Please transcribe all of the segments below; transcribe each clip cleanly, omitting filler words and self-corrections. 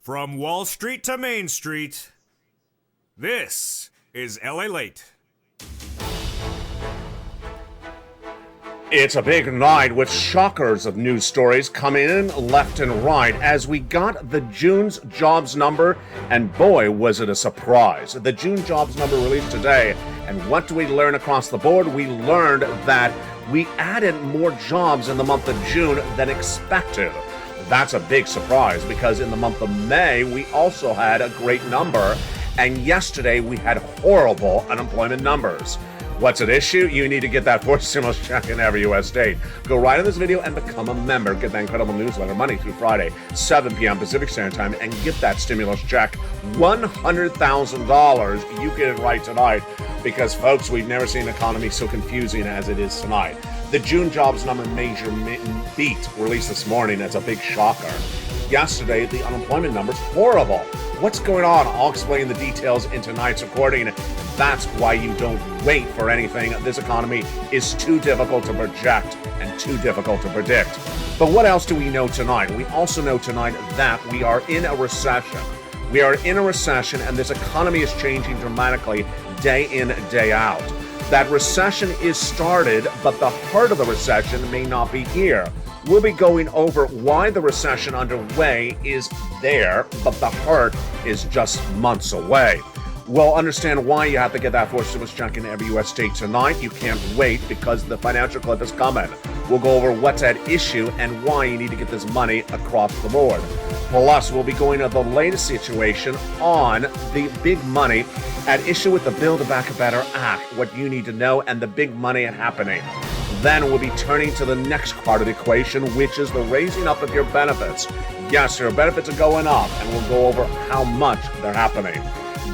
From Wall Street to Main Street, this is LALATE. It's a big night with shockers of news stories coming in left and right as we got the June's jobs number, and boy, was it a surprise. The June jobs number released today, and what do we learn across the board? We learned that we added more jobs in the month of June than expected. That's a big surprise because in the month of May, we also had a great number, and yesterday we had horrible unemployment numbers. What's at issue? You need to get that forced stimulus check in every U.S. state. Go right in this video and become a member. Get that incredible newsletter Monday through Friday, 7 p.m. Pacific Standard Time, and get that stimulus check. $100,000. You get it right tonight because, folks, we've never seen an economy so confusing as it is tonight. The June jobs number major beat released this morning. That's a big shocker. Yesterday, the unemployment number's horrible. What's going on? I'll explain the details in tonight's recording. That's why you don't wait for anything. This economy is too difficult to project and too difficult to predict. But what else do we know tonight? We also know tonight that we are in a recession. We are in a recession, and this economy is changing dramatically day in, day out. That recession is started, but the heart of the recession may not be here. We'll be going over why the recession underway is there, but the heart is just months away. We'll understand why you have to get that forced stimulus check in every U.S. state tonight. You can't wait because the financial clip is coming. We'll go over what's at issue and why you need to get this money across the board. Plus, we'll be going to the latest situation on the big money at issue with the Build Back Better Act, what you need to know, and the big money happening. Then we'll be turning to the next part of the equation, which is the raising up of your benefits. Yes, your benefits are going up, and we'll go over how much they're happening.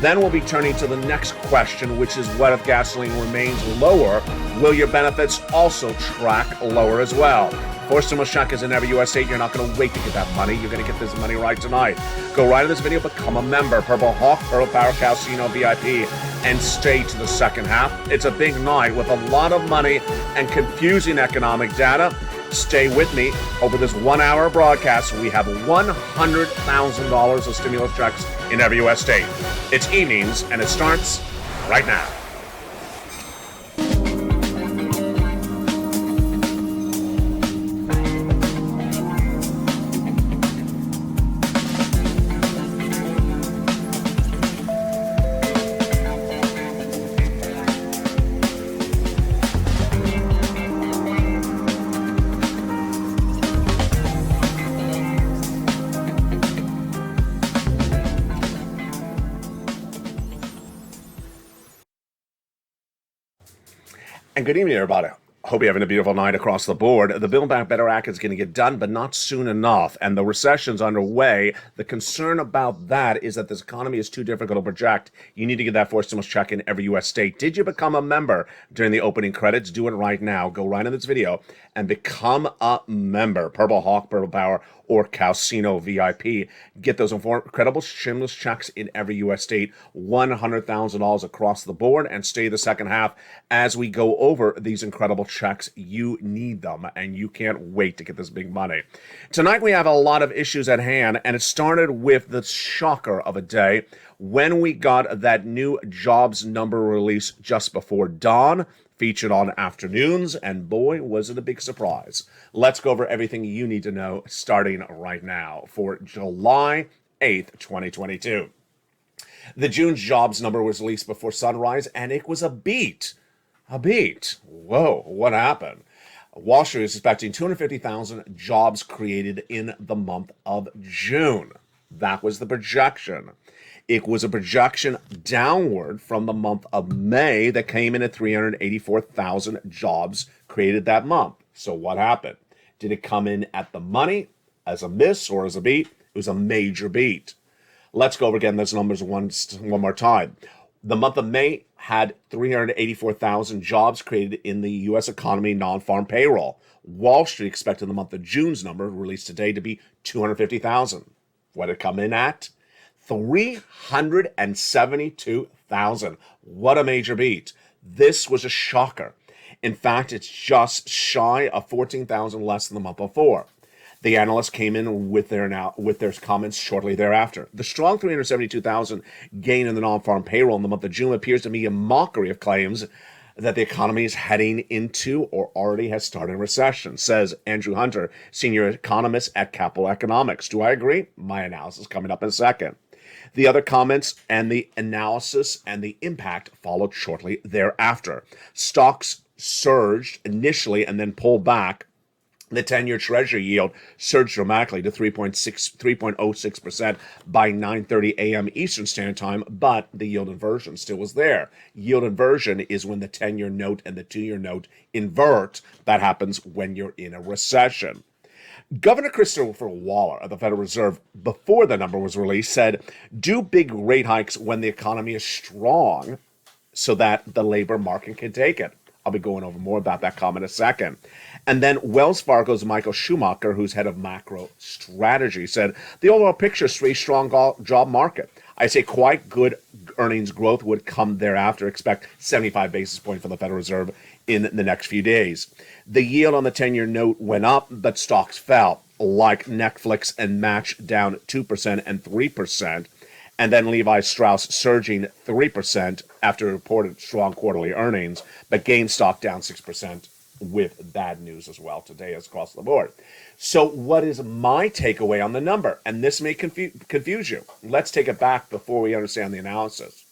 Then we'll be turning to the next question, which is what if gasoline remains lower? Will your benefits also track lower as well? Forced stimulus check is in every U.S. state. You're not going to wait to get that money. You're going to get this money right tonight. Go right in this video, become a member. Purple Hawk, Purple Power Casino VIP, and stay to the second half. It's a big night with a lot of money and confusing economic data. Stay with me. Over this 1 hour broadcast, we have $100,000 of stimulus checks in every U.S. state. It's evenings, and it starts right now. And good evening, everybody. Hope you're having a beautiful night across the board. The Build Back Better Act is going to get done, but not soon enough. And the recession's underway. The concern about that is that this economy is too difficult to project. You need to get that forced stimulus check in every U.S. state. Did you become a member during the opening credits? Do it right now. Go right in this video and become a member. Purple Hawk, Purple Power, or Casino VIP. Get those incredible stimulus checks in every U.S. state. $100,000 across the board, and stay the second half as we go over these incredible checks. You need them, and you can't wait to get this big money. Tonight we have a lot of issues at hand, and it started with the shocker of a day when we got that new jobs number release just before dawn, featured on afternoons, and boy, was it a big surprise. Let's go over everything you need to know starting right now for July 8th, 2022. The June jobs number was released before sunrise, and it was a beat. A beat. Whoa, what happened? Wall Street is expecting 250,000 jobs created in the month of June. That was the projection. It was a projection downward from the month of May that came in at 384,000 jobs created that month. So what happened? Did it come in at the money, as a miss, or as a beat? It was a major beat. Let's go over again those numbers one more time. The month of May had 384,000 jobs created in the U.S. economy non-farm payroll. Wall Street expected the month of June's number, released today, to be 250,000. What did it come in at? 372,000. What a major beat. This was a shocker. In fact, it's just shy of 14,000 less than the month before. The analysts came in with their comments shortly thereafter. The strong 372,000 gain in the non-farm payroll in the month of June appears to be a mockery of claims that the economy is heading into or already has started a recession, says Andrew Hunter, senior economist at Capital Economics. Do I agree? My analysis coming up in a second. The other comments and the analysis and the impact followed shortly thereafter. Stocks surged initially and then pulled back. The 10-year Treasury yield surged dramatically to 3.06% by 9:30 a.m. Eastern Standard Time, but the yield inversion still was there. Yield inversion is when the 10-year note and the 2-year note invert. That happens when you're in a recession. Governor Christopher Waller of the Federal Reserve, before the number was released, said, do big rate hikes when the economy is strong so that the labor market can take it. I'll be going over more about that comment in a second. And then Wells Fargo's Michael Schumacher, who's head of macro strategy, said, the overall picture is a strong job market. I say quite good earnings growth would come thereafter. Expect 75 basis points for the Federal Reserve in the next few days. The yield on the 10-year note went up, but stocks fell, like Netflix and Match down 2% and 3%. And then Levi Strauss surging 3% after reported strong quarterly earnings, but GameStop down 6% with bad news as well today across the board. So what is my takeaway on the number? And this may confuse you. Let's take it back before we understand the analysis.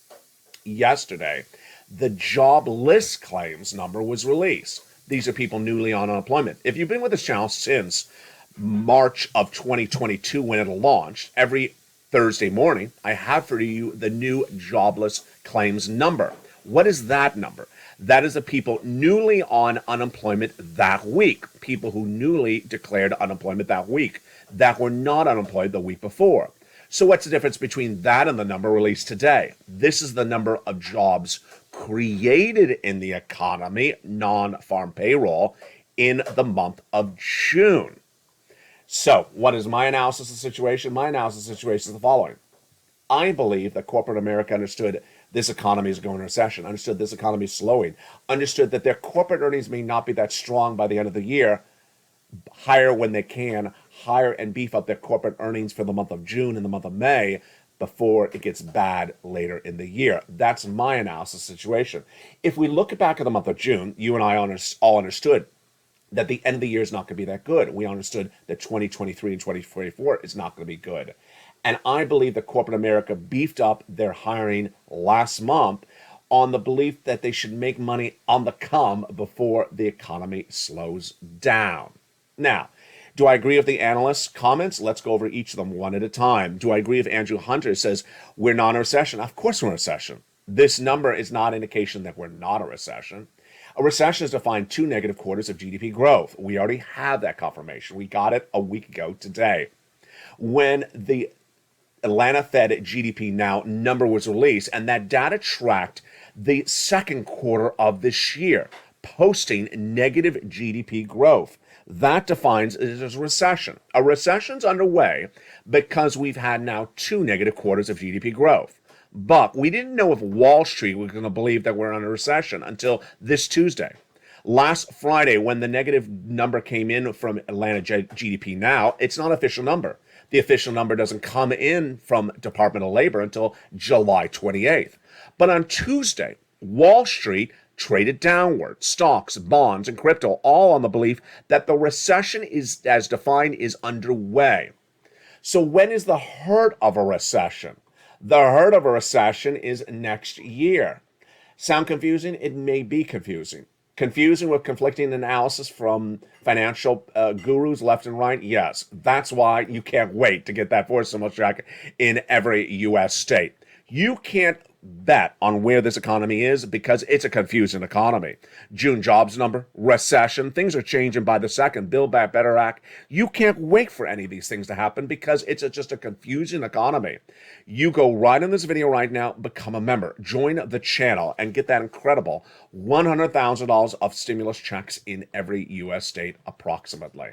Yesterday, the jobless claims number was released. These are people newly on unemployment. If you've been with this channel since March of 2022 when it launched, every Thursday morning, I have for you the new jobless claims number. What is that number? That is the people newly on unemployment that week. People who newly declared unemployment that week, that were not unemployed the week before. So what's the difference between that and the number released today? This is the number of jobs created in the economy, non-farm payroll, in the month of June. So, what is my analysis of the situation? My analysis of the situation is the following. I believe that corporate America understood this economy is going into recession, understood this economy is slowing, understood that their corporate earnings may not be that strong by the end of the year, hire when they can, hire and beef up their corporate earnings for the month of June and the month of May before it gets bad later in the year. That's my analysis situation. If we look back at the month of June, you and I all understood that the end of the year is not going to be that good. We understood that 2023 and 2024 is not going to be good. And I believe that corporate America beefed up their hiring last month on the belief that they should make money on the come before the economy slows down. Now, do I agree with the analysts' comments? Let's go over each of them one at a time. Do I agree if Andrew Hunter says we're not in a recession? Of course we're in a recession. This number is not an indication that we're not in a recession. A recession is defined 2 negative quarters of GDP growth. We already have that confirmation. We got it a week ago today. When the Atlanta Fed GDP Now number was released, and that data tracked the second quarter of this year, posting negative GDP growth. That defines it as a recession. A recession's underway because we've had now 2 negative quarters of GDP growth. But we didn't know if Wall Street was going to believe that we're in a recession until this Tuesday. Last Friday, when the negative number came in from Atlanta GDP Now, it's not an official number. The official number doesn't come in from Department of Labor until July 28th. But on Tuesday, Wall Street traded downward. Stocks, bonds, and crypto, all on the belief that the recession is, as defined, is underway. So when is the hurt of a recession? The hurt of a recession is next year. Sound confusing? It may be confusing. Confusing with conflicting analysis from financial gurus left and right? Yes. That's why you can't wait to get that voice stimulus check in every U.S. state. You can't bet on where this economy is because it's a confusing economy. June jobs number, recession, things are changing by the second. Build Back Better Act. You can't wait for any of these things to happen because it's just a confusing economy. You go right in this video right now, become a member, join the channel, and get that incredible $100,000 of stimulus checks in every U.S. state approximately.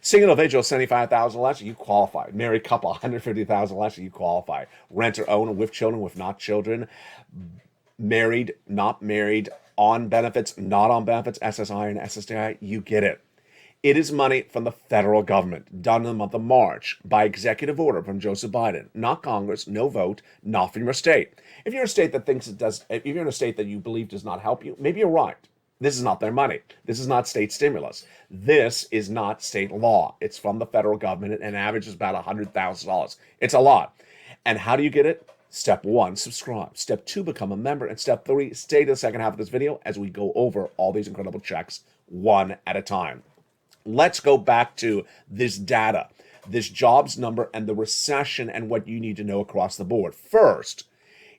Single individual, 75,000 less, you qualify. Married couple, 150,000 less, you qualify. Renter owner with children, with not children. Married, not married, on benefits, not on benefits, SSI and SSDI, you get it. It is money from the federal government, done in the month of March by executive order from Joseph Biden, not Congress, no vote, not from your state. If you're a state that thinks it does, if you're in a state that you believe does not help you, maybe you're right. This is not their money. This is not state stimulus. This is not state law. It's from the federal government and averages about $100,000. It's a lot. And how do you get it? Step 1, subscribe. Step 2, become a member. And step 3, stay to the second half of this video as we go over all these incredible checks one at a time. Let's go back to this data, this jobs number and the recession and what you need to know across the board. First,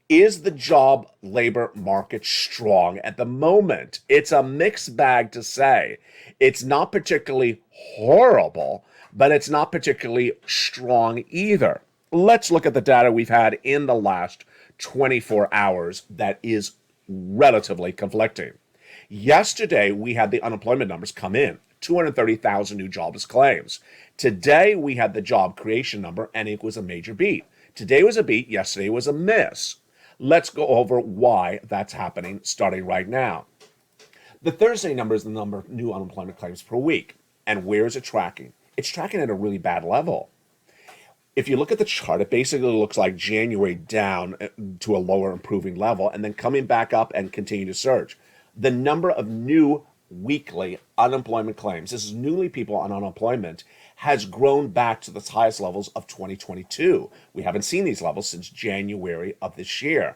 is the job labor market strong at the moment? It's a mixed bag to say. It's not particularly horrible, but it's not particularly strong either. Let's look at the data we've had in the last 24 hours that is relatively conflicting. Yesterday, we had the unemployment numbers come in, 230,000 new jobless claims. Today, we had the job creation number, and it was a major beat. Today was a beat, yesterday was a miss. Let's go over why that's happening starting right now. The Thursday number is the number of new unemployment claims per week. And where is it tracking? It's tracking at a really bad level. If you look at the chart, it basically looks like January down to a lower improving level and then coming back up and continue to surge. The number of new weekly unemployment claims, this is newly people on unemployment, has grown back to the highest levels of 2022. We haven't seen these levels since January of this year.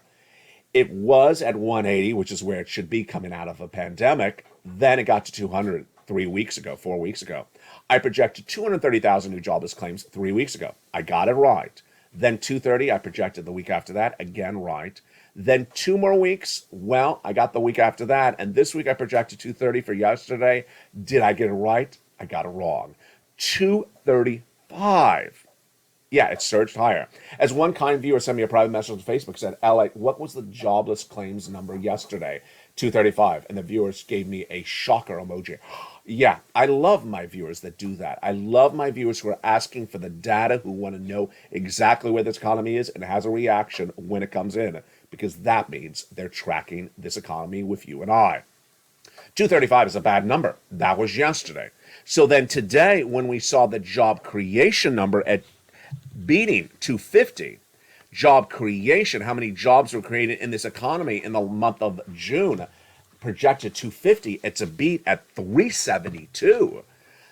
It was at 180, which is where it should be coming out of a pandemic. Then it got to 200 4 weeks ago. I projected 230,000 new jobless claims 3 weeks ago. I got it right. Then 230, I projected the week after that, again right. Then 2 more weeks, well, I got the week after that. And this week I projected 230 for yesterday. Did I get it right? I got it wrong. 235. Yeah, it surged higher. As one kind viewer sent me a private message on Facebook, said, LA, what was the jobless claims number yesterday? 235. And the viewers gave me a shocker emoji. Yeah, I love my viewers that do that. I love my viewers who are asking for the data, who want to know exactly where this economy is and has a reaction when it comes in, because that means they're tracking this economy with you and I. 235 is a bad number. That was yesterday. So then today, when we saw the job creation number at beating 250, job creation, how many jobs were created in this economy in the month of June, projected 250, it's a beat at 372.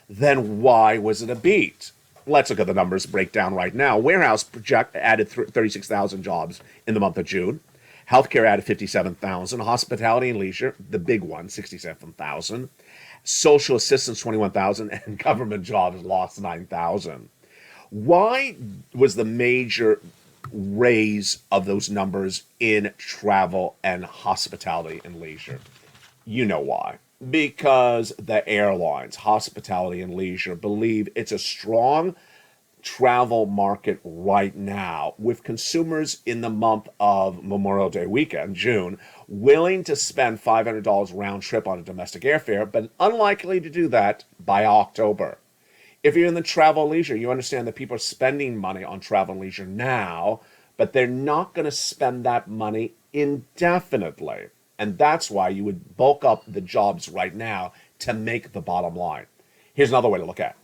Then why was it a beat? Let's look at the numbers breakdown right now. Warehouse added 36,000 jobs in the month of June. Healthcare added 57,000. Hospitality and leisure, the big one, 67,000. Social assistance, 21,000. And government jobs lost 9,000. Why was the major raise of those numbers in travel and hospitality and leisure? You know why. Because the airlines, hospitality and leisure, believe it's a strong travel market right now, with consumers in the month of Memorial Day weekend, June, willing to spend $500 round trip on a domestic airfare, but unlikely to do that by October. If you're in the travel and leisure, you understand that people are spending money on travel and leisure now, but they're not going to spend that money indefinitely. And that's why you would bulk up the jobs right now to make the bottom line. Here's another way to look at it.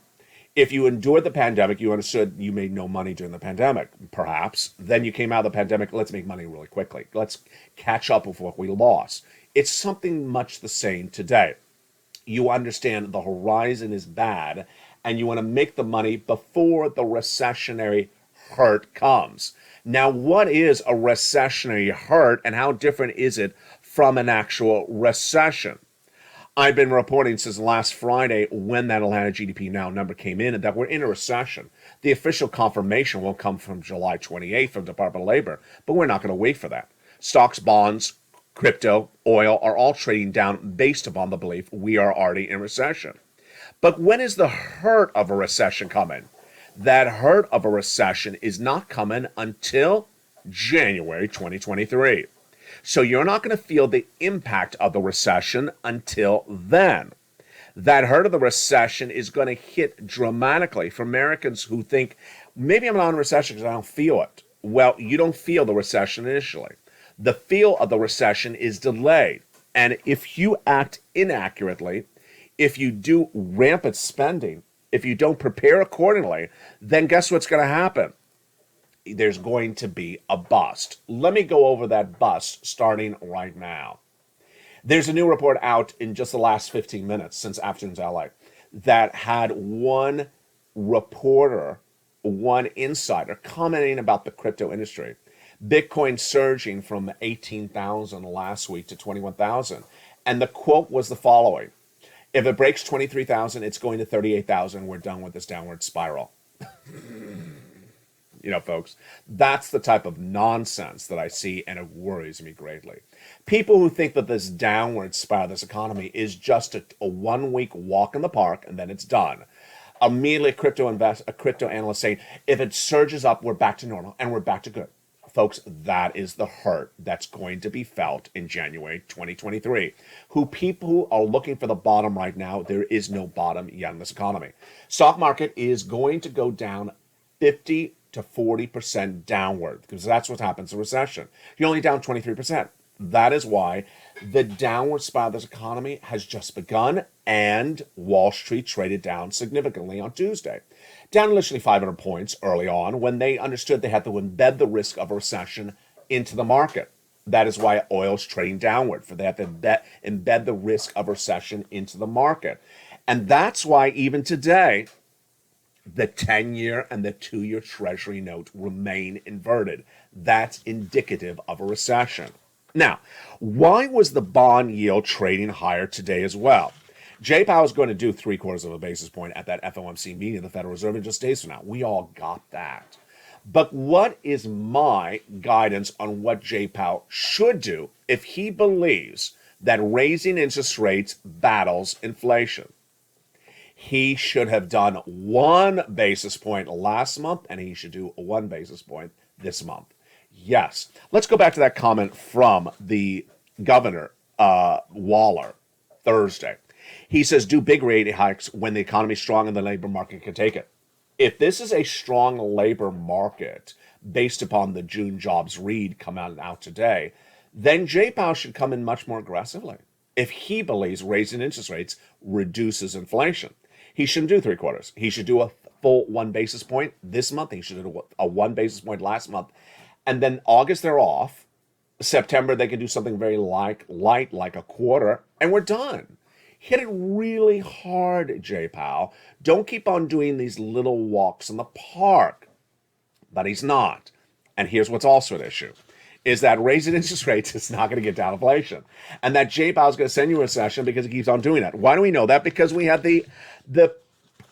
If you endured the pandemic, you understood you made no money during the pandemic, perhaps. Then you came out of the pandemic, let's make money really quickly. Let's catch up with what we lost. It's something much the same today. You understand the horizon is bad, and you want to make the money before the recessionary hurt comes. Now, what is a recessionary hurt, and how different is it from an actual recession? I've been reporting since last Friday, when that Atlanta GDP Now number came in, that we're in a recession. The official confirmation will come from July 28th from Department of Labor, but we're not going to wait for that. Stocks, bonds, crypto, oil are all trading down based upon the belief we are already in recession. But when is the hurt of a recession coming? That hurt of a recession is not coming until January 2023. So you're not going to feel the impact of the recession until then. That hurt of the recession is going to hit dramatically for Americans who think, maybe I'm not in a recession because I don't feel it. Well, you don't feel the recession initially. The feel of the recession is delayed. And if you act inaccurately, if you do rampant spending, if you don't prepare accordingly, then guess what's going to happen? There's going to be a bust. Let me go over that bust starting right now. There's a new report out in just the last 15 minutes since Afternoons LA that had one reporter, one insider commenting about the crypto industry. Bitcoin surging from 18,000 last week to 21,000. And the quote was the following: if it breaks 23,000, it's going to 38,000. We're done with this downward spiral. You know, folks, that's the type of nonsense that I see, and it worries me greatly. People who think that this downward spiral, this economy, is just a 1 week walk in the park and then it's done. Immediately, a crypto analyst saying, if it surges up, we're back to normal and we're back to good. Folks, that is the hurt that's going to be felt in January 2023. People who are looking for the bottom right now, there is no bottom yet in this economy. Stock market is going to go down 50 to 40% downward, because that's what happens in recession. You're only down 23%. That is why the downward spiral of this economy has just begun, and Wall Street traded down significantly on Tuesday. Down initially 500 points early on when they understood they had to embed the risk of a recession into the market. That is why oil's trading downward, for they have to embed the risk of recession into the market. And that's why even today, the 10-year and the 2-year Treasury note remain inverted. That's indicative of a recession. Now, why was the bond yield trading higher today as well? Jay Powell is going to do 3/4 of a basis point at that FOMC meeting of the Federal Reserve in just days from now. We all got that. But what is my guidance on what Jay Powell should do if he believes that raising interest rates battles inflation? He should have done 1 basis point last month, and he should do 1 basis point this month. Yes. Let's go back to that comment from the governor, Waller, Thursday. He says, do big rate hikes when the economy is strong and the labor market can take it. If this is a strong labor market based upon the June jobs read come out today, then Jay Powell should come in much more aggressively. If he believes raising interest rates reduces inflation, he shouldn't do 3/4. He should do a full 1 basis point this month. He should do a 1 basis point last month. And then August, they're off. September, they can do something very light, like 1/4, and we're done. Hit it really hard, Jay Powell. Don't keep on doing these little walks in the park. But he's not. And here's what's also an issue, is that raising interest rates is not going to get down inflation. And that Jay Powell is going to send you a recession because he keeps on doing that. Why do we know that? Because we had the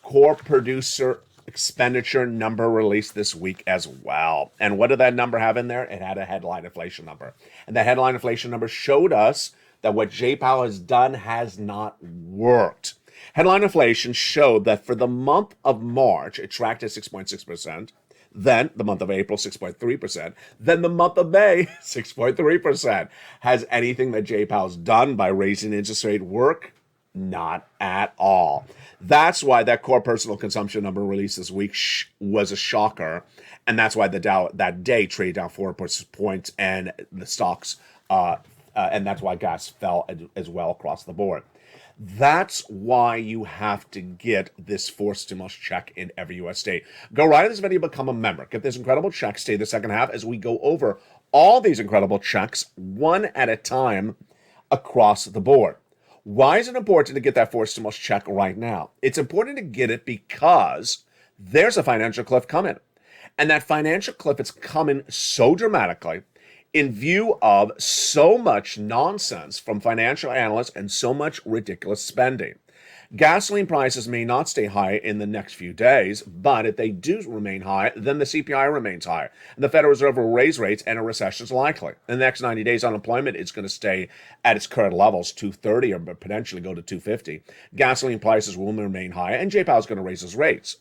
core producer expenditure number released this week as well. And what did that number have in there? It had a headline inflation number. And that headline inflation number showed us that what Jay Powell has done has not worked. Headline inflation showed that for the month of March, it tracked at 6.6%. Then the month of April, 6.3%. Then the month of May, 6.3%. Has anything that Jay Powell's done by raising interest rate work? Not at all. That's why that core personal consumption number released this week was a shocker. And that's why the Dow that day traded down 4 points, and the stocks, and that's why gas fell as well across the board. That's why you have to get this forced stimulus check in every U.S. state. Go right in this video, become a member. Get this incredible check. Stay the second half as we go over all these incredible checks one at a time across the board. Why is it important to get that forced stimulus check right now? It's important to get it because there's a financial cliff coming. And that financial cliff is coming so dramatically in view of so much nonsense from financial analysts and so much ridiculous spending. Gasoline prices may not stay high in the next few days, but if they do remain high, then the CPI remains higher. The Federal Reserve will raise rates and a recession is likely. In the next 90 days, unemployment is going to stay at its current levels, 230, or potentially go to 250. Gasoline prices will remain high, and Jay Powell is going to raise his rates.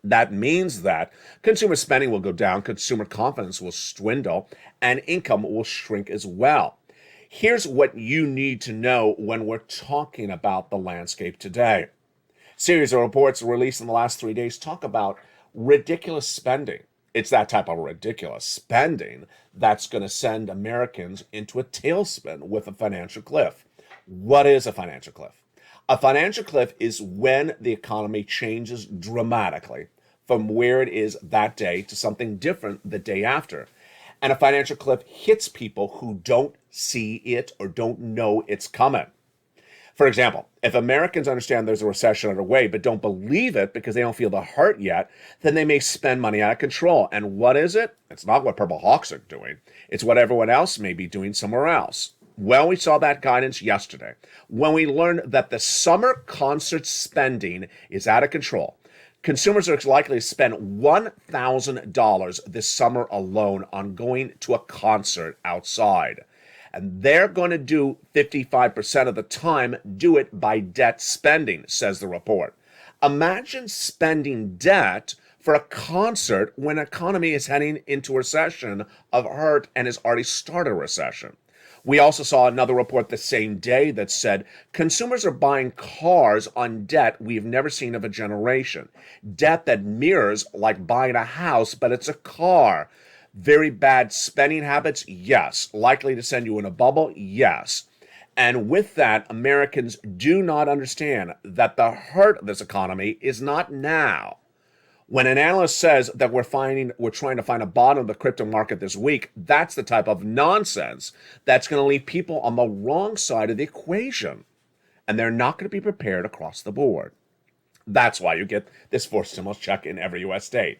That means that consumer spending will go down, consumer confidence will dwindle, and income will shrink as well. Here's what you need to know when we're talking about the landscape today. Series of reports released in the last 3 days talk about ridiculous spending. It's that type of ridiculous spending that's going to send Americans into a tailspin with a financial cliff. What is a financial cliff? A financial cliff is when the economy changes dramatically from where it is that day to something different the day after. And a financial cliff hits people who don't see it or don't know it's coming. For example, if Americans understand there's a recession underway but don't believe it because they don't feel the hurt yet, then they may spend money out of control. And what is it? It's not what Purple Hawks are doing. It's what everyone else may be doing somewhere else. Well, we saw that guidance yesterday when we learned that the summer concert spending is out of control. Consumers are likely to spend $1,000 this summer alone on going to a concert outside. And they're going to do 55% of the time do it by debt spending, says the report. Imagine spending debt for a concert when the economy is heading into a recession of hurt and has already started a recession. We also saw another report the same day that said consumers are buying cars on debt we've never seen of a generation. Debt that mirrors like buying a house, but it's a car. Very bad spending habits? Yes. Likely to send you in a bubble? Yes. And with that, Americans do not understand that the hurt of this economy is not now. When an analyst says that we're trying to find a bottom of the crypto market this week, that's the type of nonsense that's going to leave people on the wrong side of the equation. And they're not going to be prepared across the board. That's why you get this forced stimulus check in every U.S. state.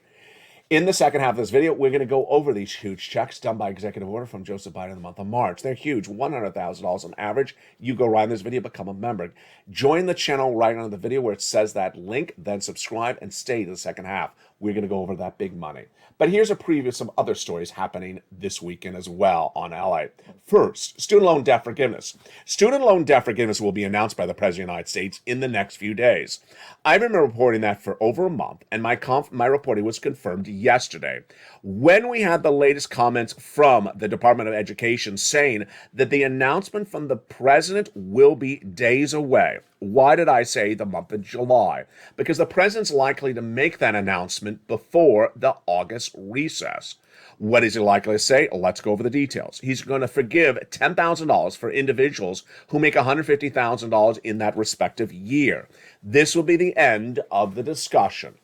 In the second half of this video, we're going to go over these huge checks done by executive order from Joseph Biden in the month of March. They're huge, $100,000 on average. You go right in this video, become a member. Join the channel right under the video where it says that link, then subscribe and stay to the second half. We're going to go over that big money. But here's a preview of some other stories happening this weekend as well on LALATE. First, student loan debt forgiveness. Student loan debt forgiveness will be announced by the President of the United States in the next few days. I've been reporting that for over a month, and my reporting was confirmed yesterday when we had the latest comments from the Department of Education saying that the announcement from the President will be days away. Why did I say the month of July? Because the President's likely to make that announcement before the August recess. What is he likely to say? Let's go over the details. He's going to forgive $10,000 for individuals who make $150,000 in that respective year. This will be the end of the discussion.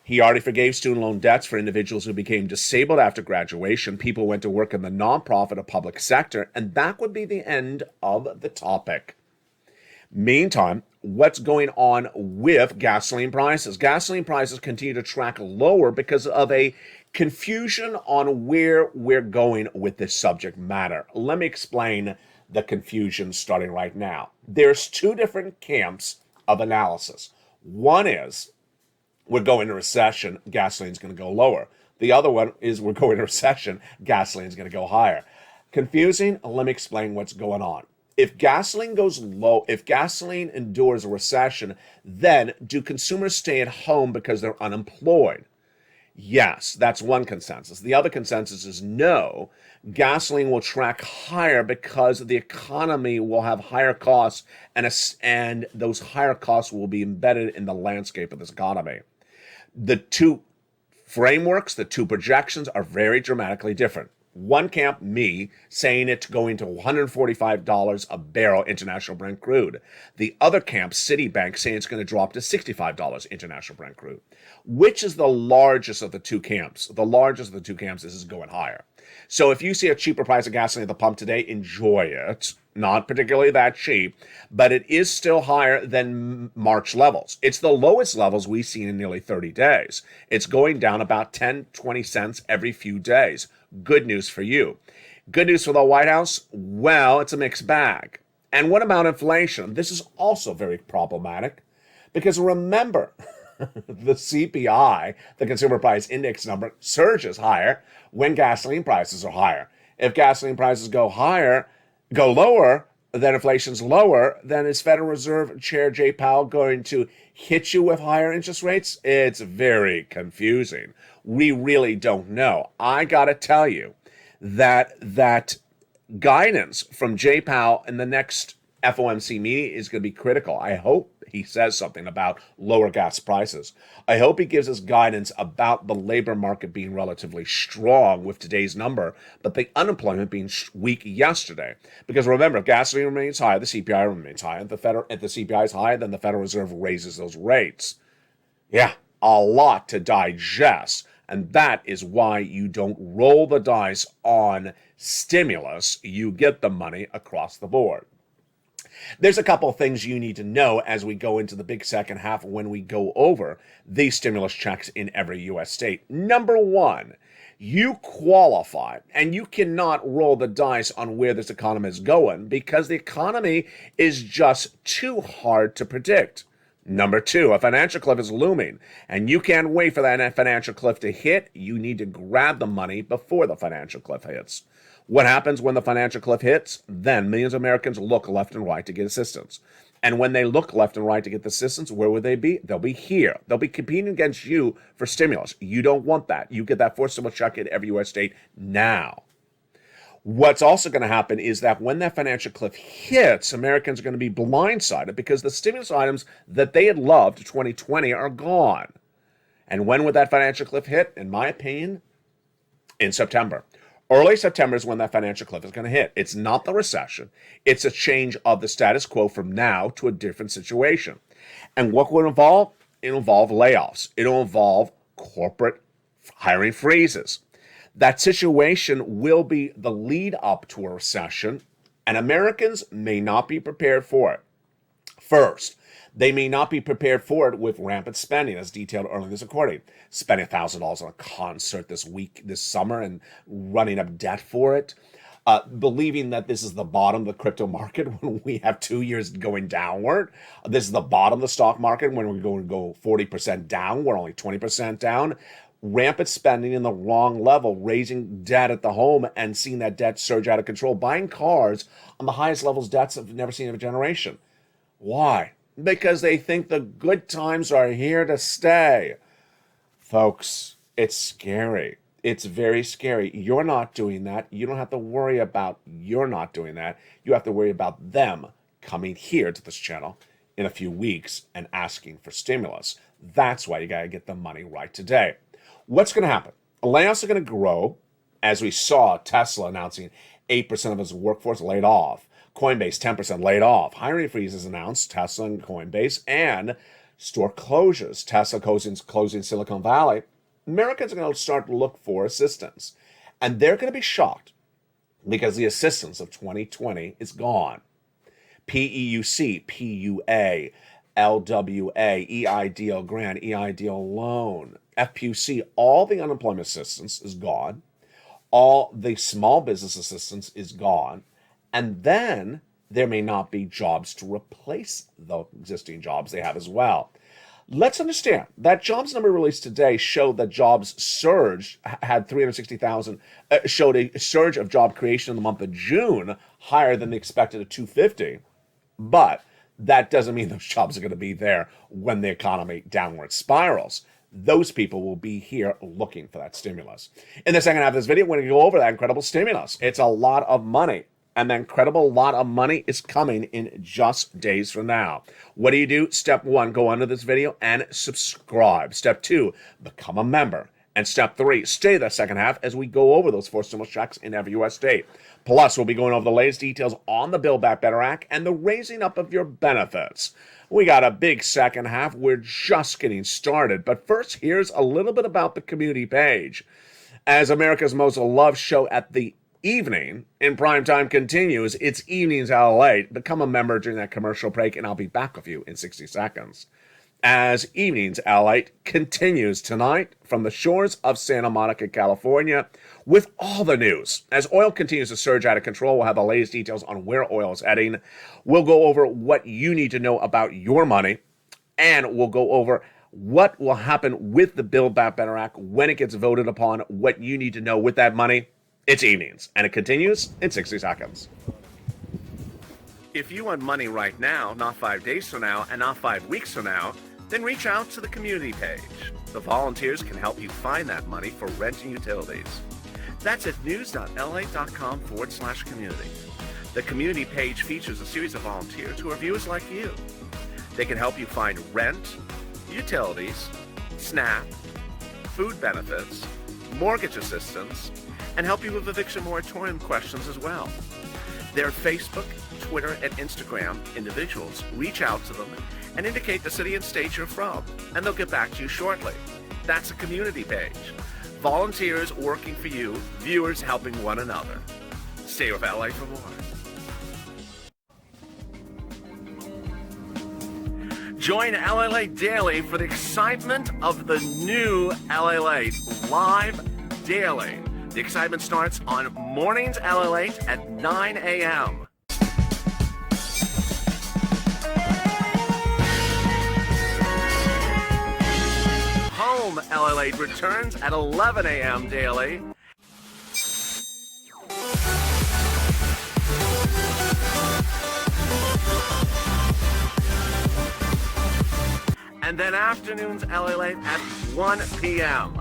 He already forgave student loan debts for individuals who became disabled after graduation, people who went to work in the nonprofit or public sector, and that would be the end of the topic. Meantime, what's going on with gasoline prices? Gasoline prices continue to track lower because of a confusion on where we're going with this subject matter. Let me explain the confusion starting right now. There's two different camps of analysis. One is we're going into recession, gasoline's going to go lower. The other one is we're going into recession, gasoline's going to go higher. Confusing? Let me explain what's going on. If gasoline goes low, if gasoline endures a recession, then do consumers stay at home because they're unemployed? Yes, that's one consensus. The other consensus is no, gasoline will track higher because the economy will have higher costs and those higher costs will be embedded in the landscape of this economy. The two frameworks, the two projections are very dramatically different. One camp, me, saying it's going to $145 a barrel international Brent crude. The other camp, Citibank, saying it's going to drop to $65 international Brent crude. Which is the largest of the two camps? The largest of the two camps is going higher. So if you see a cheaper price of gasoline at the pump today, enjoy it. Not particularly that cheap, but it is still higher than March levels. It's the lowest levels we've seen in nearly 30 days. It's going down about 10, 20 cents every few days. Good news for you. Good news for the White House? Well, it's a mixed bag. And what about inflation? This is also very problematic because remember, the CPI, the Consumer Price Index number, surges higher when gasoline prices are higher. If gasoline prices go lower, then inflation's lower, then is Federal Reserve Chair Jay Powell going to hit you with higher interest rates? It's very confusing. We really don't know. I gotta tell you that guidance from Jay Powell in the next FOMC meeting is going to be critical. I hope he says something about lower gas prices. I hope he gives us guidance about the labor market being relatively strong with today's number, but the unemployment being weak yesterday. Because remember, gasoline remains high, the CPI remains high, and if the CPI is high, then the Federal Reserve raises those rates. Yeah, a lot to digest. And that is why you don't roll the dice on stimulus. You get the money across the board. There's a couple of things you need to know as we go into the big second half when we go over these stimulus checks in every U.S. state. Number one, you qualify, and you cannot roll the dice on where this economy is going because the economy is just too hard to predict. Number two, a financial cliff is looming, and you can't wait for that financial cliff to hit. You need to grab the money before the financial cliff hits. What happens when the financial cliff hits? Then millions of Americans look left and right to get assistance. And when they look left and right to get the assistance, where will they be? They'll be here. They'll be competing against you for stimulus. You don't want that. You get that forced stimulus check in every U.S. state now. What's also going to happen is that when that financial cliff hits, Americans are going to be blindsided because the stimulus items that they had loved 2020 are gone. And when would that financial cliff hit? In my opinion, in September. Early September is when that financial cliff is going to hit. It's not the recession. It's a change of the status quo from now to a different situation. And what will it involve? It'll involve layoffs. It'll involve corporate hiring freezes. That situation will be the lead up to a recession, and Americans may not be prepared for it. First, they may not be prepared for it with rampant spending, as detailed earlier in this recording. Spending $1,000 on a concert this summer, and running up debt for it. Believing that this is the bottom of the crypto market when we have 2 years going downward. This is the bottom of the stock market when we're going to go 40% down. We're only 20% down. Rampant spending in the wrong level, raising debt at the home and seeing that debt surge out of control, buying cars on the highest levels debts I've never seen in a generation. Why? Because they think the good times are here to stay. Folks, it's scary. It's very scary. You're not doing that. You don't have to worry about you're not doing that. You have to worry about them coming here to this channel in a few weeks and asking for stimulus. That's why you got to get the money right today. What's going to happen? Layoffs are going to grow, as we saw Tesla announcing 8% of its workforce laid off. Coinbase, 10% laid off. Hiring freezes announced, Tesla and Coinbase, and store closures. Tesla closing Silicon Valley. Americans are going to start to look for assistance. And they're going to be shocked because the assistance of 2020 is gone. PEUC, PUA, LWA, EIDL grant, EIDL loan, FPUC, all the unemployment assistance is gone. All the small business assistance is gone. And then there may not be jobs to replace the existing jobs they have as well. Let's understand that jobs number released today showed that jobs surged, had 360,000, showed a surge of job creation in the month of June, higher than they expected at 250. But that doesn't mean those jobs are going to be there when the economy downward spirals. Those people will be here looking for that stimulus. In the second half of this video, we're going to go over that incredible stimulus. It's a lot of money. And that incredible lot of money is coming in just days from now. What do you do? Step one, go under this video and subscribe. Step two, become a member. And step three, stay the second half as we go over those 4 stimulus checks in every U.S. state. Plus, we'll be going over the latest details on the Build Back Better Act and the raising up of your benefits. We got a big second half. We're just getting started. But first, here's a little bit about the community page. As America's most loved show at the evening in primetime continues, it's evenings at LALATE. Become a member during that commercial break, and I'll be back with you in 60 seconds. As evenings at LALATE continues tonight from the shores of Santa Monica, California, with all the news. As oil continues to surge out of control, we'll have the latest details on where oil is heading. We'll go over what you need to know about your money, and we'll go over what will happen with the Build Back Better Act when it gets voted upon, what you need to know with that money. It's evenings, and it continues in 60 seconds. If you want money right now, not 5 days from now, and not 5 weeks from now, then reach out to the community page. The volunteers can help you find that money for rent and utilities. That's at news.la.com/community. The community page features a series of volunteers who are viewers like you. They can help you find rent, utilities, SNAP, food benefits, mortgage assistance, and help you with eviction moratorium questions as well. Their Facebook, Twitter, and Instagram individuals reach out to them and indicate the city and state you're from, and they'll get back to you shortly. That's a community page. Volunteers working for you, viewers helping one another. Stay with LA for more. Join LALATE Daily for the excitement of the new LALATE live daily. The excitement starts on mornings LALATE at 9 a.m. Home LALATE returns at 11 a.m. daily. And then afternoons LALATE at 1 p.m.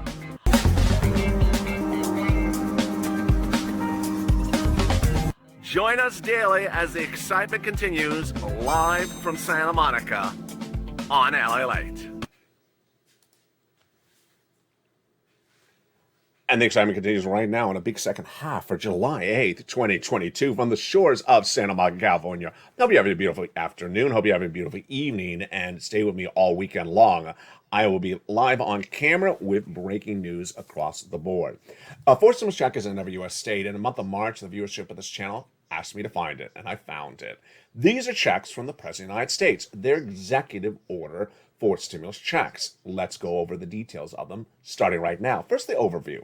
Join us daily as the excitement continues live from Santa Monica on LALATE. And the excitement continues right now in a big second half for July 8th, 2022 from the shores of Santa Monica, California. Hope you're having a beautiful afternoon. Hope you're having a beautiful evening. And stay with me all weekend long. I will be live on camera with breaking news across the board. Forced stimulus check is in every U.S. state. In the month of March, the viewership of this channel asked me to find it, and I found it. These are checks from the President of the United States. They're executive order for stimulus checks. Let's go over the details of them, starting right now. First, the overview.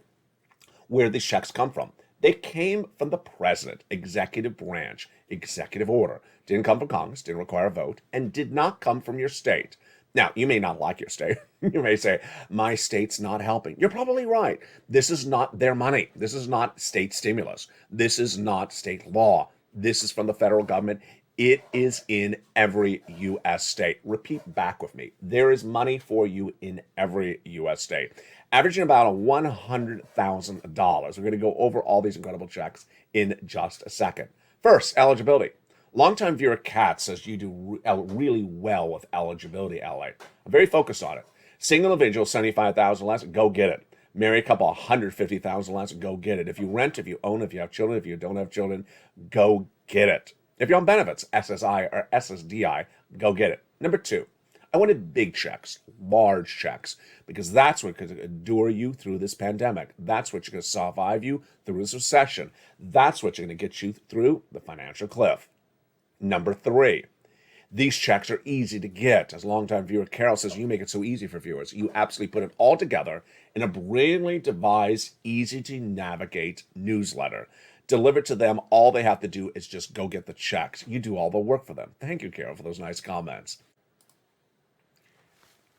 Where these checks come from. They came from the president, executive branch, executive order. Didn't come from Congress, didn't require a vote, and did not come from your state. Now, you may not like your state. You may say, my state's not helping. You're probably right. This is not their money. This is not state stimulus. This is not state law. This is from the federal government. It is in every U.S. state. Repeat back with me. There is money for you in every U.S. state. Averaging about $100,000. We're going to go over all these incredible checks in just a second. First, eligibility. Longtime viewer Kat says you do really well with eligibility, LA. I'm very focused on it. Single individual, $75,000 less, go get it. Married couple, $150,000 less, go get it. If you rent, if you own, if you have children, if you don't have children, go get it. If you're on benefits, SSI or SSDI, go get it. Number two, I wanted big checks, large checks, because that's what could endure you through this pandemic. That's what going to survive you through this recession. That's what's going to get you through the financial cliff. Number three, these checks are easy to get. As longtime viewer Carol says, you make it so easy for viewers. You absolutely put it all together in a brilliantly devised, easy to navigate newsletter. Delivered to them, all they have to do is just go get the checks. You do all the work for them. Thank you, Carol, for those nice comments.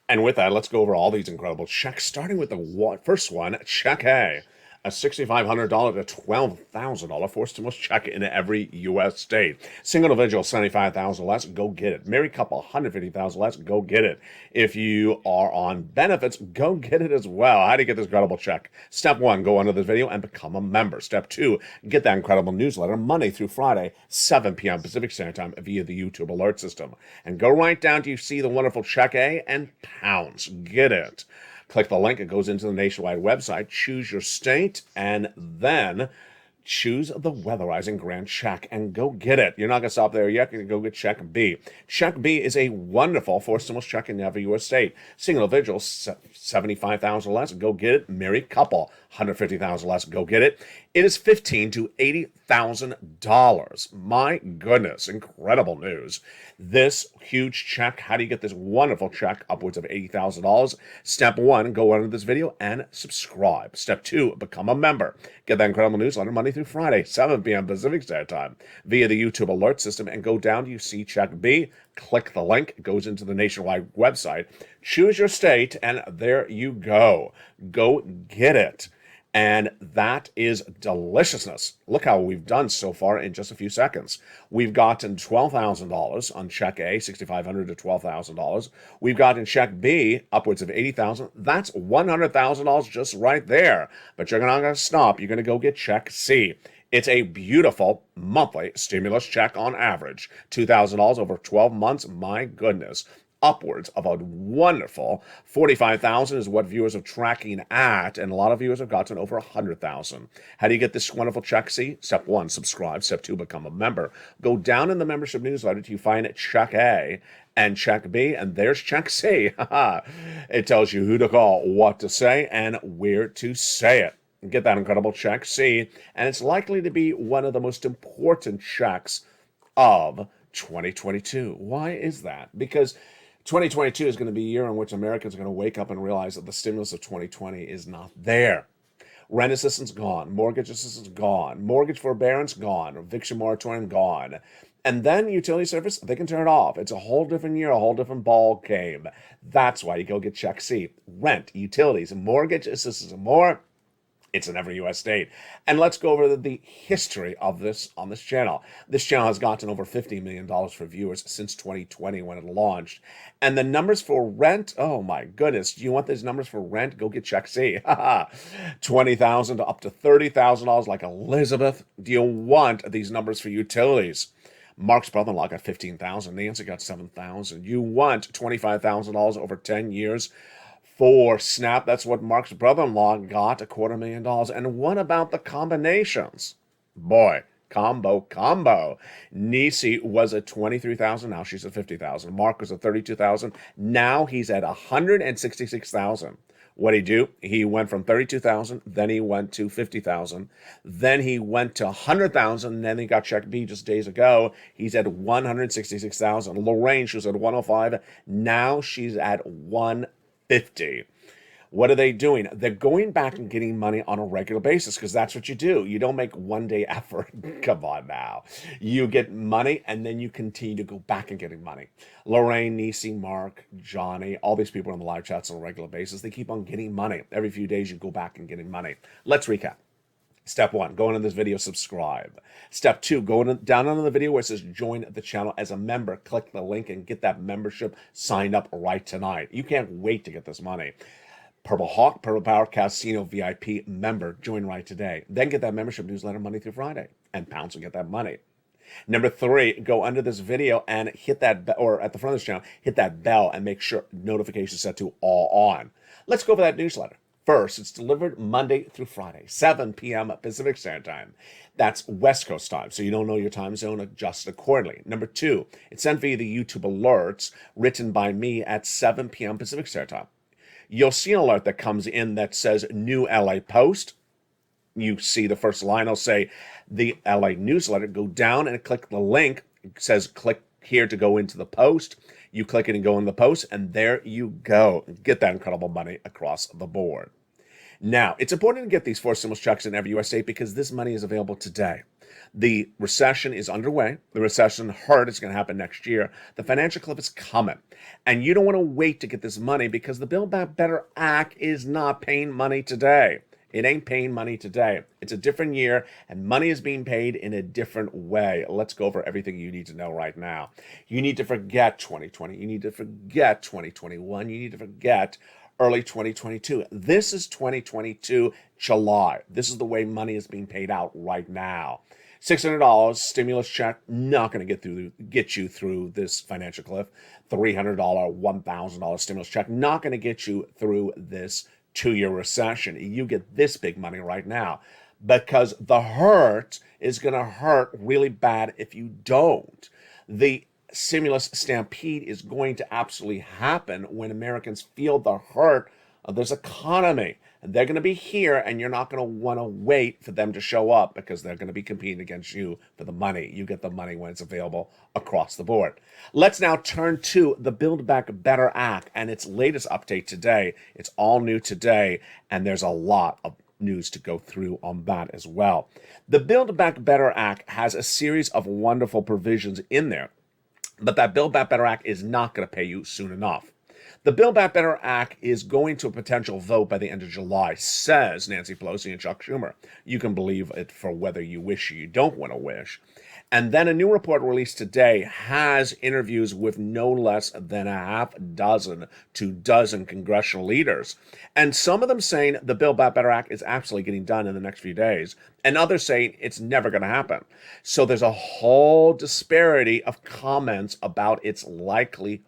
And with that, let's go over all these incredible checks, starting with the first one, Check A. A $6,500 to $12,000 forced stimulus check in every U.S. state. Single individual, $75,000 less, go get it. Married couple, $150,000 less, go get it. If you are on benefits, go get it as well. How do you get this incredible check? Step one, go under this video and become a member. Step two, get that incredible newsletter Monday through Friday, 7 p.m. Pacific Standard Time via the YouTube alert system. And go right down to you see the wonderful Check A and pounce. Get it. Click the link, it goes into the nationwide website, choose your state, and then choose the weatherizing grand check and go get it. You're not going to stop there yet. You're going to go get Check B. Check B is a wonderful forced stimulus check in every U.S. state. Single individual, $75,000 less, go get it. Married couple, $150,000 less, go get it. It is $15,000 to $80,000. My goodness, incredible news. This huge check, how do you get this wonderful check upwards of $80,000? Step one, go under this video and subscribe. Step two, become a member. Get that incredible newsletter Monday through Friday, 7 p.m. Pacific Standard Time via the YouTube alert system and go down to you see Check B. Click the link, it goes into the nationwide website. Choose your state and there you go. Go get it. And that is deliciousness. Look how we've done so far in just a few seconds. We've gotten $12,000 on check A, $6,500 to $12,000. We've got in check B upwards of $80,000. That's $100,000 just right there. But you're not going to stop. You're going to go get check C. It's a beautiful monthly stimulus check on average. $2,000 over 12 months. My goodness. Upwards of a wonderful 45,000 is what viewers are tracking at, and a lot of viewers have gotten over 100,000. How do you get this wonderful check C? Step 1, subscribe. Step 2, become a member. Go down in the membership newsletter till you find check A and check B, and there's check C. It tells you who to call, what to say, and where to say it. Get that incredible check C, and it's likely to be one of the most important checks of 2022. Why is that? Because 2022 is going to be a year in which Americans are going to wake up and realize that the stimulus of 2020 is not there. Rent assistance gone. Mortgage assistance gone. Mortgage forbearance gone. Eviction moratorium gone. And then utility service, they can turn it off. It's a whole different year, a whole different ball game. That's why you go get check C. Rent, utilities, mortgage assistance, and more. It's in every U.S. state. And let's go over the history of this on this channel. This channel has gotten over $50 million for viewers since 2020 when it launched. And the numbers for rent, oh my goodness. Do you want these numbers for rent? Go get check C. $20,000 to up to $30,000 like Elizabeth. Do you want these numbers for utilities? Mark's brother-in-law got $15,000. Nancy got $7,000. You want $25,000 over 10 years? For SNAP, that's what Mark's brother-in-law got, $250,000. And what about the combinations? Boy, combo. Nisi was at $23,000. Now she's at $50,000. Mark was at $32,000. Now he's at $166,000. What'd he do? He went from $32,000, then he went to $50,000, then he went to $100,000, and then he got check B just days ago. He's at $166,000. Lorraine, she was at $105,000. Now she's at $150,000. What are they doing? They're going back and getting money on a regular basis because that's what you do. You don't make one day effort. Come on now. You get money and then you continue to go back and getting money. Lorraine, Nisi, Mark, Johnny, all these people on the live chats on a regular basis, they keep on getting money. Every few days you go back and getting money. Let's recap. Step 1, go into this video, subscribe. Step 2, go down on the video where it says join the channel as a member. Click the link and get that membership signed up right tonight. You can't wait to get this money. Purple Hawk, Purple Power Casino VIP member. Join right today. Then get that membership newsletter Monday through Friday. And pounce and get that money. Number 3, go under this video and hit that, or at the front of this channel, hit that bell and make sure notifications set to all on. Let's go over that newsletter. First, it's delivered Monday through Friday, 7 p.m. Pacific Standard Time. That's West Coast time, so you don't know your time zone, adjust accordingly. Number 2, it's sent via the YouTube alerts written by me at 7 p.m. Pacific Standard Time. You'll see an alert that comes in that says New LA Post. You see the first line will say the LA newsletter. Go down and click the link. It says click here to go into the post. You click it and go in the post, and there you go. Get that incredible money across the board. Now, it's important to get these 4 stimulus checks in every U.S. state because this money is available today. The recession is underway. The recession hurt is going to happen next year. The financial cliff is coming. And you don't want to wait to get this money because the Build Back Better Act is not paying money today. It ain't paying money today. It's a different year, and money is being paid in a different way. Let's go over everything you need to know right now. You need to forget 2020. You need to forget 2021. You need to forget early 2022. This is 2022 July. This is the way money is being paid out right now. $600 stimulus check, not going to get you through this financial cliff. $300, $1,000 stimulus check, not going to get you through this 2-year recession. You get this big money right now because the hurt is going to hurt really bad if you don't. The stimulus stampede is going to absolutely happen when Americans feel the hurt of this economy. And they're going to be here, and you're not going to want to wait for them to show up because they're going to be competing against you for the money. You get the money when it's available across the board. Let's now turn to the Build Back Better Act and its latest update today. It's all new today, and there's a lot of news to go through on that as well. The Build Back Better Act has a series of wonderful provisions in there, but that Build Back Better Act is not going to pay you soon enough. The Build Back Better Act is going to a potential vote by the end of July, says Nancy Pelosi and Chuck Schumer. You can believe it for whether you wish or you don't want to wish. And then a new report released today has interviews with no less than a half dozen to dozen congressional leaders. And some of them saying the Build Back Better Act is absolutely getting done in the next few days, and others saying it's never going to happen. So there's a whole disparity of comments about its likelihood.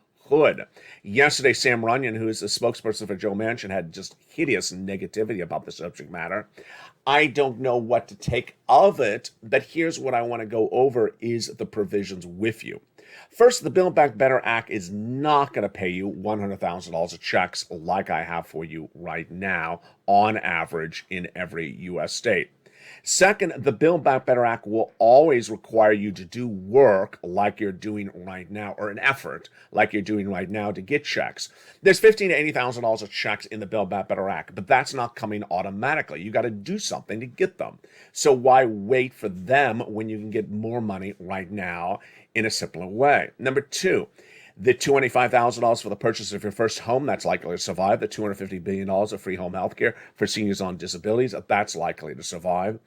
Yesterday, Sam Runyon, who is the spokesperson for Joe Manchin, had just hideous negativity about the subject matter. I don't know what to take of it, but here's what I want to go over is the provisions with you. First, the Build Back Better Act is not going to pay you $100,000 of checks like I have for you right now, on average, in every U.S. state. Second, the Build Back Better Act will always require you to do work like you're doing right now, or an effort like you're doing right now to get checks. There's $15,000 to $80,000 of checks in the Build Back Better Act, but that's not coming automatically. You got to do something to get them. So why wait for them when you can get more money right now in a simpler way? Number two, the $225,000 for the purchase of your first home, that's likely to survive. The $250 billion of free home health care for seniors on disabilities, that's likely to survive.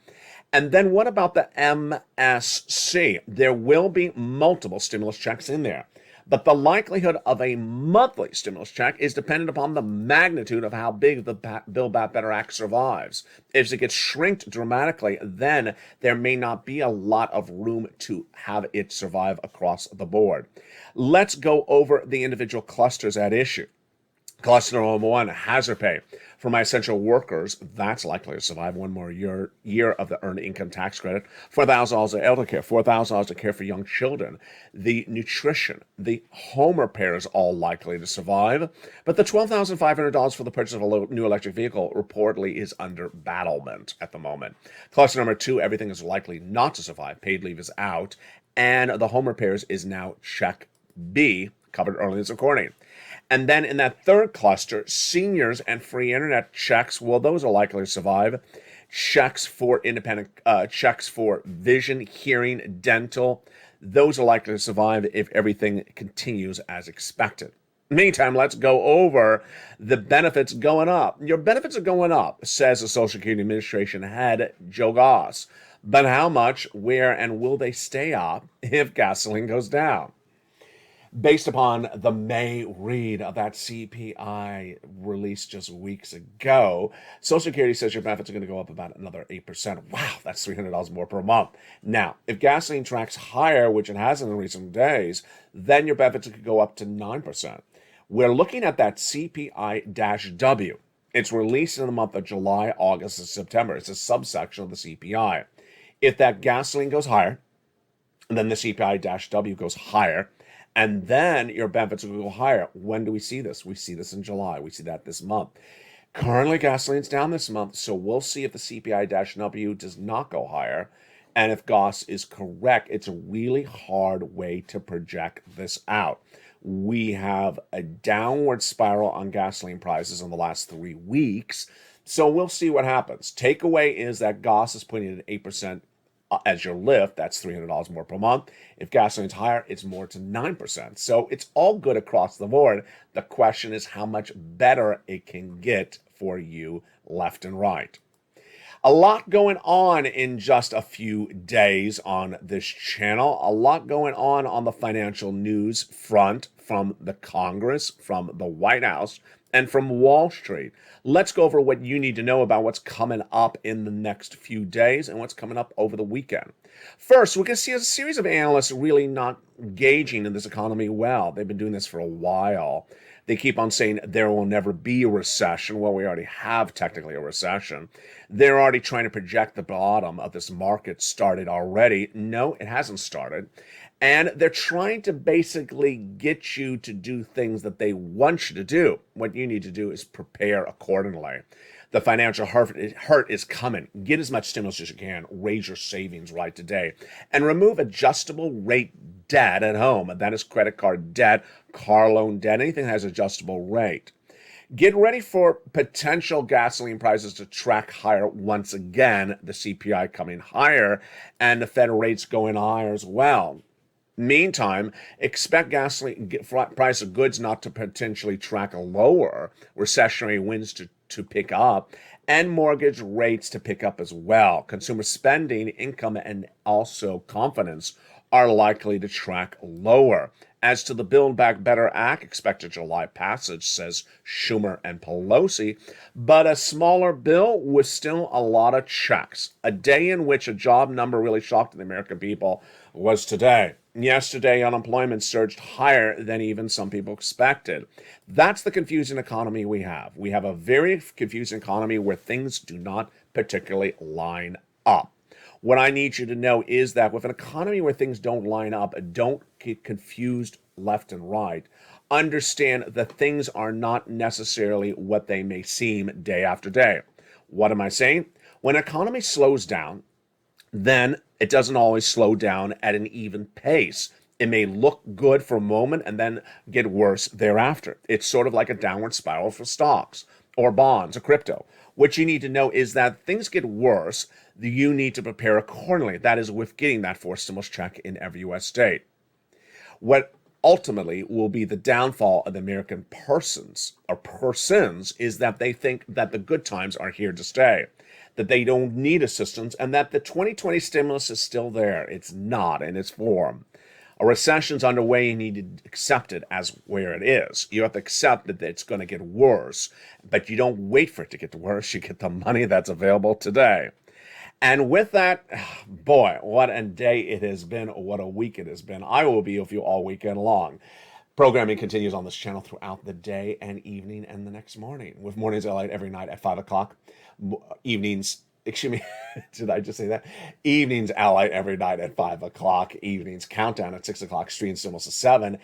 And then what about the MSC? There will be multiple stimulus checks in there, but the likelihood of a monthly stimulus check is dependent upon the magnitude of how big the Build Back Better Act survives. If it gets shrinked dramatically, then there may not be a lot of room to have it survive across the board. Let's go over the individual clusters at issue. Cluster number one, hazard pay for my essential workers. That's likely to survive one more year of the earned income tax credit. $4,000 of elder care, $4,000 of care for young children. The nutrition, the home repairs, all likely to survive. But the $12,500 for the purchase of a new electric vehicle reportedly is under battlement at the moment. Cluster number two, everything is likely not to survive. Paid leave is out. And the home repairs is now check B, covered early in this recording. And then in that third cluster, seniors and free internet checks, well, those are likely to survive. Checks for independent, checks for vision, hearing, dental, those are likely to survive if everything continues as expected. Meantime, let's go over the benefits going up. Your benefits are going up, says the Social Security Administration head, Joe Goss. But how much, where, and will they stay up if gasoline goes down? Based upon the May read of that CPI released just weeks ago, Social Security says your benefits are going to go up about another 8%. Wow, that's $300 more per month. Now, if gasoline tracks higher, which it has in recent days, then your benefits could go up to 9%. We're looking at that CPI-W. It's released in the month of July, August, and September. It's a subsection of the CPI. If that gasoline goes higher, then the CPI-W goes higher, and then your benefits will go higher. When do we see this? We see this in July. We see that this month. Currently, gasoline's down this month, so we'll see if the CPI-W does not go higher. And if Goss is correct, it's a really hard way to project this out. We have a downward spiral on gasoline prices in the last 3 weeks, so we'll see what happens. Takeaway is that Goss is putting in 8% as your lift. That's $300 more per month. If gasoline's higher, it's more to 9%. So it's all good across the board. The question is how much better it can get for you left and right. A lot going on in just a few days on this channel. A lot going on the financial news front from the Congress, from the White House, and from Wall Street. Let's go over what you need to know about what's coming up in the next few days and what's coming up over the weekend. First, we're going to see a series of analysts really not gauging in this economy well. They've been doing this for a while. They keep on saying there will never be a recession. Well, we already have technically a recession. They're already trying to project the bottom of this market started already. No, it hasn't started. And they're trying to basically get you to do things that they want you to do. What you need to do is prepare accordingly. The financial hurt is coming. Get as much stimulus as you can. Raise your savings right today. And remove adjustable rate debt at home. And that is credit card debt, car loan debt, anything that has adjustable rate. Get ready for potential gasoline prices to track higher once again. The CPI coming higher and the Fed rates going higher as well. Meantime, expect gasoline price of goods not to potentially track lower, recessionary winds to pick up, and mortgage rates to pick up as well. Consumer spending, income, and also confidence are likely to track lower. As to the Build Back Better Act, expected July passage, says Schumer and Pelosi, but a smaller bill with still a lot of checks. A day in which a job number really shocked the American people was today. Yesterday, unemployment surged higher than even some people expected. That's the confusing economy we have. We have a very confusing economy where things do not particularly line up. What I need you to know is that with an economy where things don't line up, don't get confused left and right. Understand that things are not necessarily what they may seem day after day. What am I saying? When an economy slows down, then it doesn't always slow down at an even pace. It may look good for a moment and then get worse thereafter. It's sort of like a downward spiral for stocks or bonds or crypto. What you need to know is that things get worse, you need to prepare accordingly. That is with getting that forced stimulus check in every U.S. state. What ultimately will be the downfall of the American persons is that they think that the good times are here to stay, that they don't need assistance, and that the 2020 stimulus is still there. It's not in its form. A recession's underway. You need to accept it as where it is. You have to accept that it's going to get worse, but you don't wait for it to get worse. You get the money that's available today. And with that, boy, what a day it has been. What a week it has been. I will be with you all weekend long. Programming continues on this channel throughout the day and evening and the next morning, with mornings LALATE every night at 5 o'clock. Evenings, excuse me, did I just say that? Evenings LALATE every night at 5 o'clock. Evenings countdown at 6 o'clock. Stream stimulus at 7.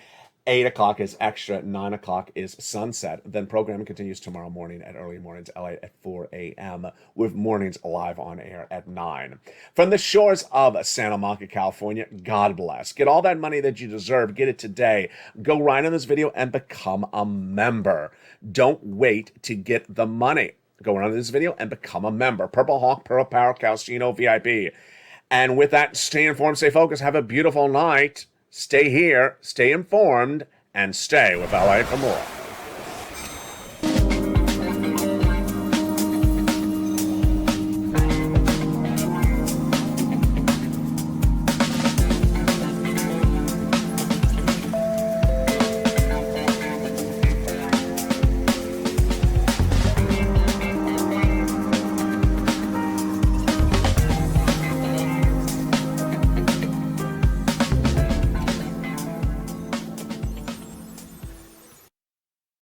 8 o'clock is extra. 9 o'clock is sunset. Then programming continues tomorrow morning at early mornings LALATE at 4 a.m. with mornings live on air at 9. From the shores of Santa Monica, California, God bless. Get all that money that you deserve. Get it today. Go right on this video and become a member. Don't wait to get the money. Go around this video and become a member. Purple Hawk, Pearl Power, Calcino, VIP. And with that, stay informed, stay focused, have a beautiful night. Stay here, stay informed, and stay with LALATE for more.